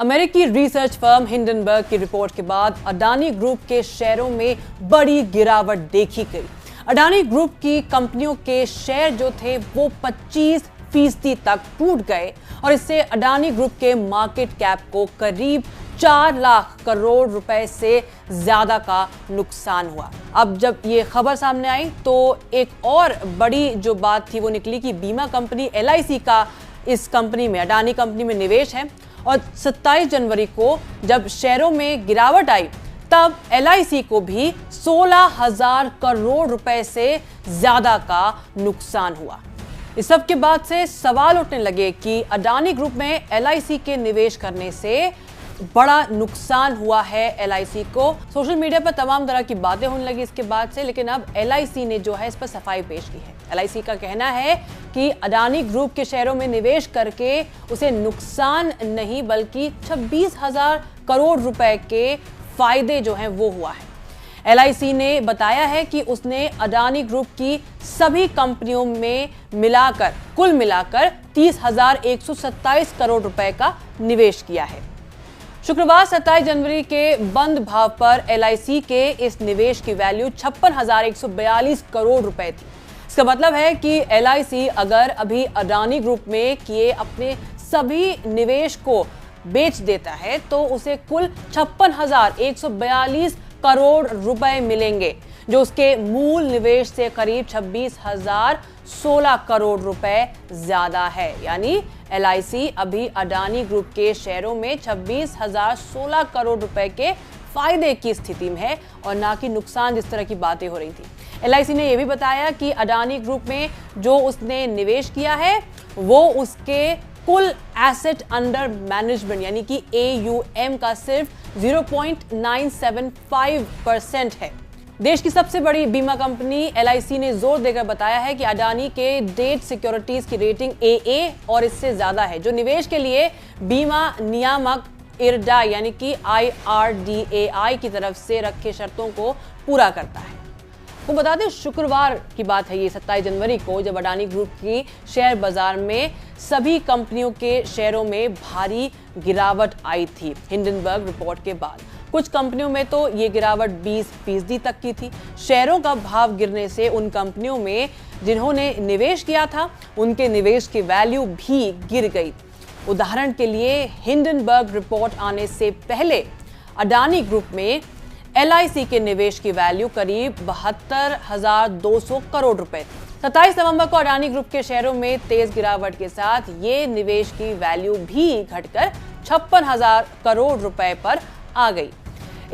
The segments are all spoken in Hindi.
अमेरिकी रिसर्च फर्म हिंडनबर्ग की रिपोर्ट के बाद अडानी ग्रुप के शेयरों में बड़ी गिरावट देखी गई। अडानी ग्रुप की कंपनियों के शेयर जो थे वो 25% तक टूट गए और इससे अडानी ग्रुप के मार्केट कैप को करीब 4 लाख करोड़ रुपए से ज्यादा का नुकसान हुआ। अब जब ये खबर सामने आई तो एक और बड़ी जो बात थी वो निकली कि बीमा कंपनी LIC का इस कंपनी में, अडानी कंपनी में निवेश है और 27 जनवरी को जब शेयरों में गिरावट आई तब LIC को भी 16,000 करोड़ रुपए से ज्यादा का नुकसान हुआ। इस सब के बाद से सवाल उठने लगे कि अडानी ग्रुप में LIC के निवेश करने से बड़ा नुकसान हुआ है LIC को। सोशल मीडिया पर तमाम तरह की बातें होने लगी इसके बाद से, लेकिन अब LIC ने जो है इस पर सफाई पेश की है। LIC का कहना है कि अडानी ग्रुप के शेयरों में निवेश करके उसे नुकसान नहीं बल्कि 26,000 करोड़ रुपए के फायदे जो हैं वो हुआ है। LIC ने बताया है कि उसने अडानी ग्रुप की सभी कंपनियों में कुल मिलाकर 30,127 करोड़ रुपए का निवेश किया है। शुक्रवार 27 जनवरी के बंद भाव पर LIC के इस निवेश की वैल्यू 56,142 करोड़ रुपए थी। इसका मतलब है कि LIC अगर अभी अडानी ग्रुप में किए अपने सभी निवेश को बेच देता है तो उसे कुल 56,142 करोड़ रुपए मिलेंगे, जो उसके मूल निवेश से करीब 26,016 करोड़ रुपए ज्यादा है। यानी LIC अभी अडानी ग्रुप के शेयरों में 26,016 करोड़ रुपए के फायदे की स्थिति में है और ना कि नुकसान, जिस तरह की बातें हो रही थी। LIC ने यह भी बताया कि अडानी ग्रुप में जो उसने निवेश किया है वो उसके कुल एसेट अंडर मैनेजमेंट यानी कि AUM का सिर्फ 0.975% है। देश की सबसे बड़ी बीमा कंपनी LIC ने जोर देकर बताया है कि अडानी के डेट सिक्योरिटीज की रेटिंग AA और इससे ज्यादा है, जो निवेश के लिए बीमा नियामक IRDAI यानी कि IRDAI की तरफ से रखे शर्तों को पूरा करता है। वो बता दें, शुक्रवार की बात है ये 27 जनवरी को, जब अडानी ग्रुप की शेयर बाजार में सभी कंपनियों के शेयरों में भारी गिरावट आई थी हिंडनबर्ग रिपोर्ट के बाद। कुछ कंपनियों में तो ये गिरावट 20% तक की थी। शेयरों का भाव गिरने से उन कंपनियों में जिन्होंने निवेश किया था उनके निवेश की वैल्यू भी गिर गई। उदाहरण के लिए हिंडनबर्ग रिपोर्ट आने से पहले अडानी ग्रुप में LIC के निवेश की वैल्यू करीब 72,200 करोड़ रुपए थी। 27 नवंबर को अडानी ग्रुप के शेयरों में तेज गिरावट के साथ ये निवेश की वैल्यू भी घटकर 56,000 करोड़ रुपए पर आ गई।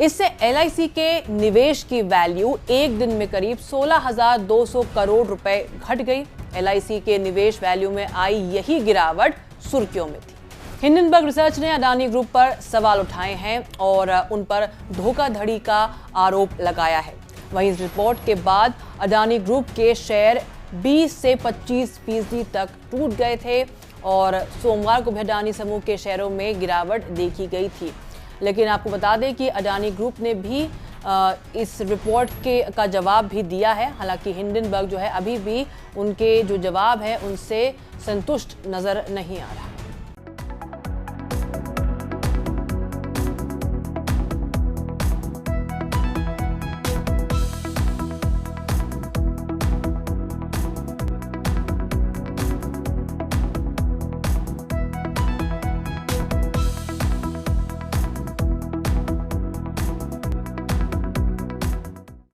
इससे LIC के निवेश की वैल्यू एक दिन में करीब 16,200 करोड़ रुपए घट गई। LIC के निवेश वैल्यू में आई यही गिरावट सुर्खियों में थी। हिंडनबर्ग रिसर्च ने अडानी ग्रुप पर सवाल उठाए हैं और उन पर धोखाधड़ी का आरोप लगाया है। वहीं इस रिपोर्ट के बाद अडानी ग्रुप के शेयर 20 से 25% तक टूट गए थे और सोमवार को भी अडानी समूह के शेयरों में गिरावट देखी गई थी। लेकिन आपको बता दें कि अडानी ग्रुप ने भी इस रिपोर्ट का जवाब भी दिया है। हालांकि हिंडनबर्ग जो है अभी भी उनके जो जवाब है उनसे संतुष्ट नजर नहीं आ रहा।